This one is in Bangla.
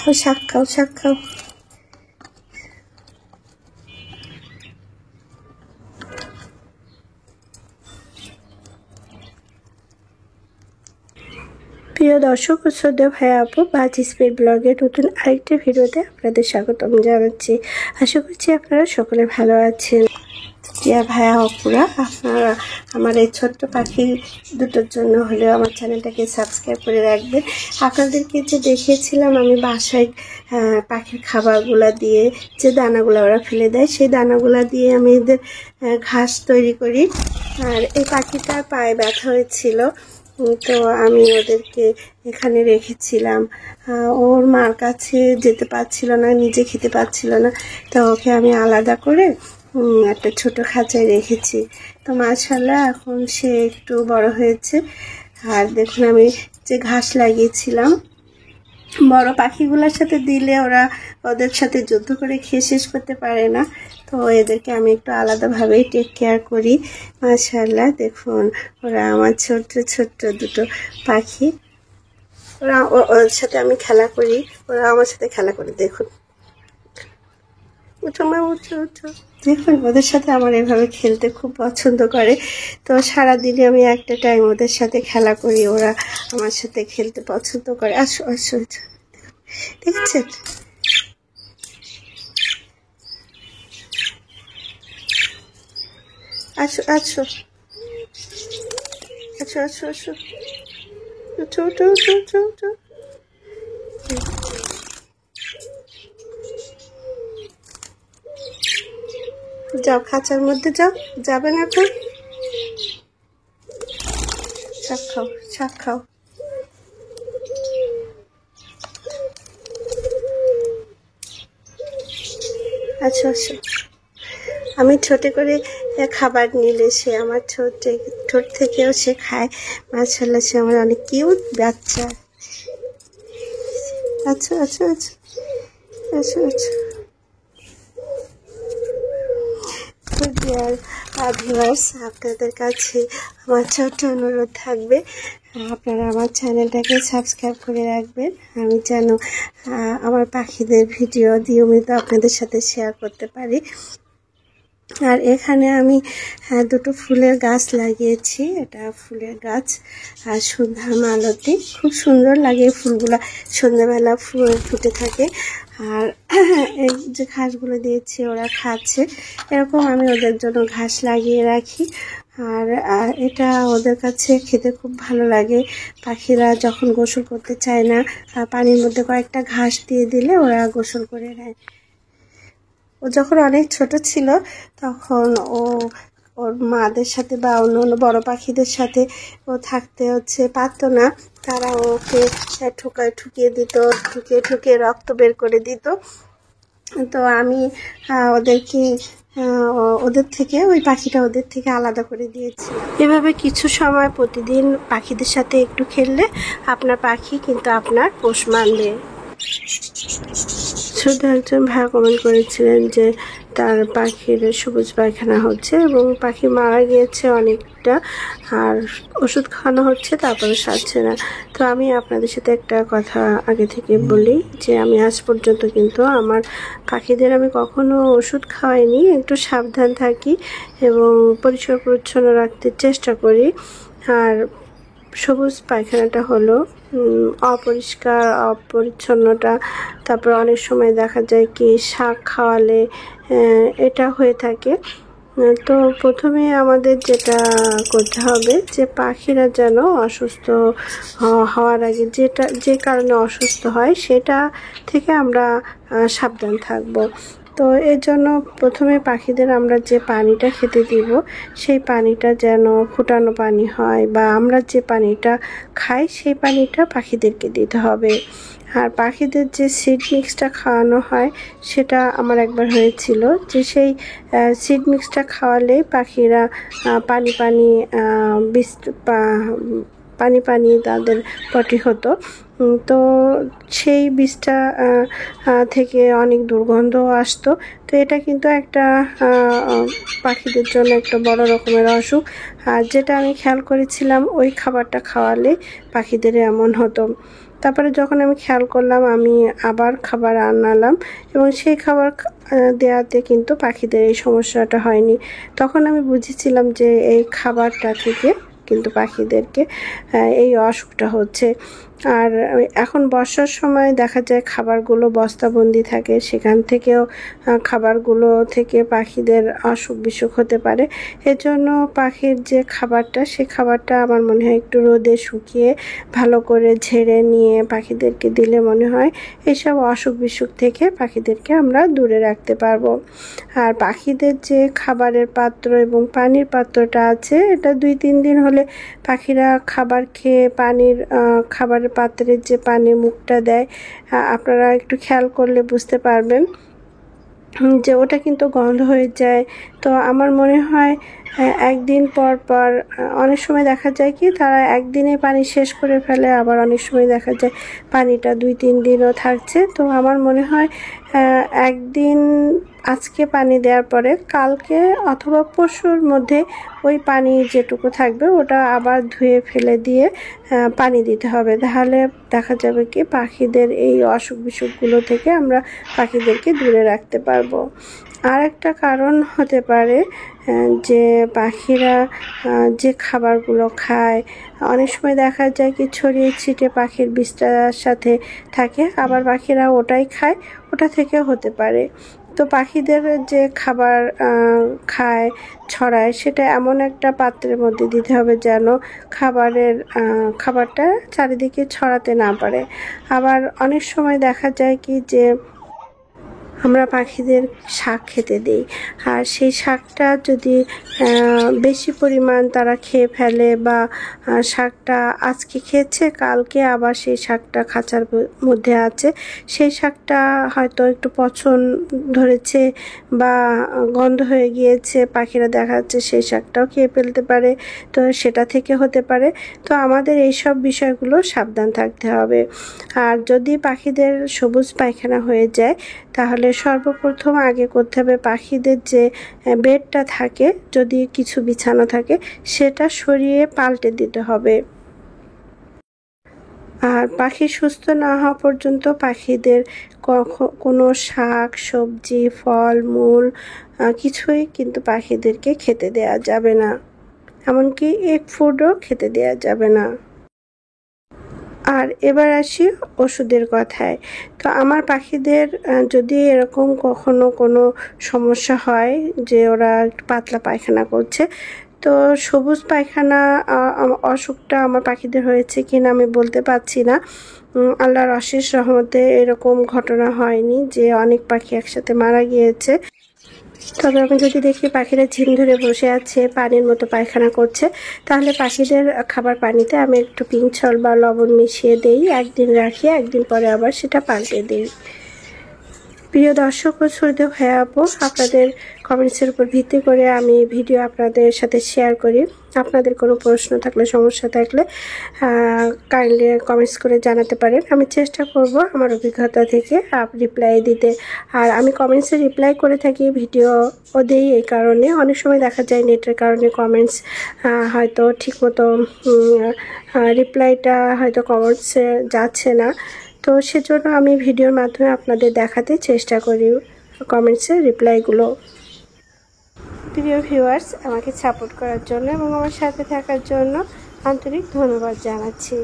খাও, শাক খাও, শাক খাও। প্রিয় দর্শক ও শ্রদ্ধেয় ভাই আপু, বাজ স্পিড ব্লগের নতুন আরেকটি ভিডিওতে আপনাদের স্বাগতম জানাচ্ছি। আশা করছি আপনারা সকলে ভালো আছেন। প্রিয় ভাইয়া আপুরা, আপনারা আমার এই ছোট্ট পাখি দুটোর জন্য হলেও আমার চ্যানেলটাকে সাবস্ক্রাইব করে রাখবেন। আপনাদেরকে যে দেখিয়েছিলাম আমি বাসায় পাখির খাবারগুলা দিয়ে যে দানাগুলো ওরা ফেলে দেয়, সেই দানাগুলা দিয়ে আমি এদের ঘাস তৈরি করি। আর এই পাখিটার পায়ে ব্যথা হয়েছিল, তো আমি ওদেরকে এখানে রেখেছিলাম। ওর মার কাছে যেতে পারছিল না, নিজে খেতে পারছিল না, তো ওকে আমি আলাদা করে একটা ছোট খাঁচায় রেখেছি। তো মাশাআল্লাহ এখন সে একটু বড় হয়েছে। আর দেখুন আমি যে ঘাস লাগিয়েছিলাম, বড় পাখিগুলোর সাথে দিলে ওরা ওদের সাথে যুদ্ধ করে খেয়ে শেষ করতে পারে না, তো এদেরকে আমি একটু আলাদাভাবেই টেক কেয়ার করি। মাশাআল্লাহ দেখুন ওরা আমার ছোট্ট ছোট্ট দুটো পাখি, ওদের সাথে আমি খেলা করি, ওরা আমার সাথে খেলা করে। দেখুন উঠো মা, উঠো উঠো। দেখুন ওদের সাথে আমার এভাবে খেলতে খুব পছন্দ করে। তো সারাদিনে আমি একটা টাইম ওদের সাথে খেলা করি, ওরা আমার সাথে খেলতে পছন্দ করে। আসো আসো, দেখছেন আসো আসো আসো আসো আসো, উঠো উঠো উঠো উঠো উঠো। যাও খাঁচার মধ্যে যাও, যাবে না তো? শাক খাও, শাক খাও। আচ্ছা আচ্ছা, আমি ছোটে করে খাবার নিলে সে আমার ঠোঁট থেকেও সে খায়। মাশাআল্লাহ সে আমার অনেক কিউট বাচ্চা। আচ্ছা আচ্ছা আচ্ছা আচ্ছা আচ্ছা। ভিউয়ার্স, আপনাদের কাছে আমার ছোট্ট অনুরোধ থাকবে, আপনারা আমার চ্যানেলটাকে সাবস্ক্রাইব করে রাখবেন, আমি যেন আমার পাখিদের ভিডিও নিয়মিত আপনাদের সাথে শেয়ার করতে পারি। আর এখানে আমি দুটো ফুলের গাছ লাগিয়েছি। এটা ফুলের গাছ, আর সন্ধ্যা মালতী, খুব সুন্দর লাগে ফুলগুলা, সন্ধ্যাবেলা ফুল ফুটে থাকে। আর এই যে ঘাসগুলো দিয়েছি ওরা খাচ্ছে, এরকম আমি ওদের জন্য ঘাস লাগিয়ে রাখি। আর এটা ওদের কাছে খেতে খুব ভালো লাগে। পাখিরা যখন গোসল করতে চায় না, পানির মধ্যে কয়েকটা ঘাস দিয়ে দিলে ওরা গোসল করে নেয়। ও যখন অনেক ছোট ছিল তখন ওর মাদের সাথে বা অন্য বড় পাখিদের সাথে ও থাকতে পারতো না, তারা ওকে ঠুকিয়ে দিত, ঠুকিয়ে রক্ত বের করে দিত। তো আমি ওই পাখিটা ওদের থেকে আলাদা করে দিয়েছি। এভাবে কিছু সময় প্রতিদিন পাখিদের সাথে একটু খেললে আপনার পাখি কিন্তু আপনার পোষ মানবে। শুধু একজন ভাই কমেন্ট করেছিলেন যে তার পাখির সবুজ পায়খানা হচ্ছে এবং পাখি মারা গিয়েছে অনেকটা, আর ওষুধ খাওয়ানো হচ্ছে তারপরে সারছে না। তো আমি আপনাদের সাথে একটা কথা আগে থেকে বলি যে আমি আজ পর্যন্ত কিন্তু আমার পাখিদের আমি কখনো ওষুধ খাওয়াইনি, একটু সাবধান থাকি এবং পরিষ্কার পরিচ্ছন্ন রাখতে চেষ্টা করি। আর সবুজ পায়খানাটা হলো অপরিষ্কার অপরিচ্ছন্নতা, তারপর অনেক সময় দেখা যায় কি শাক খাওয়ালে এটা হয়ে থাকে। তো প্রথমে আমাদের যেটা করতে হবে যে পাখিরা যেন অসুস্থ হওয়ার আগে যে কারণে অসুস্থ হয় সেটা থেকে আমরা সাবধান থাকব। তো এর জন্য প্রথমে পাখিদের আমরা যে পানিটা খেতে দিব সেই পানিটা যেন ফুটানো পানি হয়, বা আমরা যে পানিটা খাই সেই পানিটা পাখিদেরকে দিতে হবে। আর পাখিদের যে সিড মিক্সটা খাওয়ানো হয় সেটা আমার একবার হয়েছিল যে সেই সিড মিক্সটা খাওয়ালে পাখিরা পানি তাদের পটি হতো। তো সেই বীজটা থেকে অনেক দুর্গন্ধ আসতো। তো এটা কিন্তু একটা পাখিদের জন্য একটা বড় রকমের অসুখ। আর যেটা আমি খেয়াল করেছিলাম ওই খাবারটা খাওয়ালে পাখিদের এমন হতো। তারপরে যখন আমি খেয়াল করলাম আমি আবার খাবার আনালাম এবং সেই খাবার দেওয়াতে কিন্তু পাখিদের এই সমস্যাটা হয়নি। তখন আমি বুঝেছিলাম যে এই খাবারটা থেকে কিন্তু পাখিদেরকে এই অসুখটা হচ্ছে। আর এখন বর্ষার সময় দেখা যায় খাবারগুলো বস্তাবন্দি থাকে, সেখান থেকেও খাবারগুলো থেকে পাখিদের অসুখ বিসুখ হতে পারে। এজন্য পাখির যে খাবারটা, সে খাবারটা আমার মনে হয় একটু রোদে শুকিয়ে ভালো করে ঝেড়ে নিয়ে পাখিদেরকে দিলে মনে হয় এইসব অসুখ বিসুখ থেকে পাখিদেরকে আমরা দূরে রাখতে পারবো। আর পাখিদের যে খাবারের পাত্র এবং পানির পাত্রটা আছে, এটা 2-3 দিন হলে পাখিরা খাবার খেয়ে খাবারের পাত্রের যে পানি মুখটা দেয়, আপনারা একটু খেয়াল করলে বুঝতে পারবেন যে ওটা কিন্তু গন্ধ হয়ে যায়। তো আমার মনে হয় একদিন পর পর অনেক সময় দেখা যায় কি তারা একদিনে পানি শেষ করে ফেলে, আবার অনেক সময় দেখা যায় পানিটা 2-3 দিনও থাকছে। তো আমার মনে হয় একদিন আজকে পানি দেওয়ার পরে কালকে অথবা পরশুর মধ্যে ওই পানি যেটুকু থাকবে ওটা আবার ধুয়ে ফেলে দিয়ে পানি দিতে হবে। তাহলে দেখা যাবে কি পাখিদের এই অসুখ বিসুখগুলো থেকে আমরা পাখিদেরকে দূরে রাখতে পারবো। আর একটা কারণ হতে পারে যে পাখিরা যে খাবারগুলো খায়, অনেক সময় দেখা যায় কি ছড়িয়ে ছিটে পাখির বিষ্ঠার সাথে থাকে, আবার পাখিরা ওটাই খায়, ওটা থেকে হতে পারে। তো পাখিদের যে খাবার খায় ছড়ায় সেটা এমন একটা পাত্রের মধ্যে দিতে হবে যেন খাবারটা চারিদিকে ছড়াতে না পারে। আবার অনেক সময় দেখা যায় কি যে আমরা পাখিদের শাক খেতে দিই, আর সেই শাকটা যদি বেশি পরিমাণ তারা খেয়ে ফেলে বা শাকটা আজকে খেয়েছে কালকে আবার সেই শাকটা খাঁচার মধ্যে আছে, সেই শাকটা হয়তো একটু পচন ধরেছে বা গন্ধ হয়ে গিয়েছে, পাখিরা দেখা যাচ্ছে সেই শাকটাও খেয়ে ফেলতে পারে, তো সেটা থেকে হতে পারে। তো আমাদের এইসব বিষয়গুলো সাবধান থাকতে হবে। আর যদি পাখিদের সবুজ পায়খানা হয়ে যায় তাহলে সর্বপ্রথম আগে করতে হবে পাখিদের যে বেডটা থাকে, যদি কিছু বিছানা থাকে সেটা সরিয়ে পাল্টে দিতে হবে। আর পাখি সুস্থ না হওয়া পর্যন্ত পাখিদের কোনো শাক সবজি ফল মূল কিছুই কিন্তু পাখিদেরকে খেতে দেয়া যাবে না, এমনকি এগ ফুডও খেতে দেয়া যাবে না। আর এবার আসি ওষুধের কথায়। তো আমার পাখিদের যদি এরকম কখনো কোনো সমস্যা হয় যে ওরা একটু পাতলা পায়খানা করছে, তো সবুজ পায়খানা অসুখটা আমার পাখিদের হয়েছে কিনা আমি বলতে পারছি না। আল্লাহর অশেষ রহমতে এরকম ঘটনা হয়নি যে অনেক পাখি একসাথে মারা গিয়েছে। তবে আমি যদি দেখি পাখিরা ঝিম ধরে বসে আছে, পানির মতো পায়খানা করছে, তাহলে পাখিদের খাবার পানিতে আমি একটু পিংছল বা লবণ মিশিয়ে দেই, একদিন রাখি, একদিন পরে আবার সেটা পাল্টে দিই। প্রিয় দর্শক ও শ্রোতা ভাই আপু, আপনাদের কমেন্টসের উপর ভিত্তি করে আমি ভিডিও আপনাদের সাথে শেয়ার করি। আপনাদের কোনো প্রশ্ন থাকলে সমস্যা থাকলে কাইন্ডলি কমেন্টস করে জানাতে পারেন, আমি চেষ্টা করব আমার অভিজ্ঞতা থেকে রিপ্লাই দিতে। আর আমি কমেন্টসে রিপ্লাই করে থাকি, ভিডিও ও দেই, এই কারণে অনেক সময় দেখা যায় নেটের কারণে কমেন্টস হয়তো ঠিকমতো রিপ্লাইটা হয়তো কমেন্টসে যাচ্ছে না, তো সেজন্য আমি ভিডিওর মাধ্যমে আপনাদের দেখাতে চেষ্টা করি কমেন্টসের রিপ্লাইগুলো। প্রিয় ভিউয়ার্স, আমাকে সাপোর্ট করার জন্য এবং আমার সাথে থাকার জন্য আন্তরিক ধন্যবাদ জানাচ্ছি।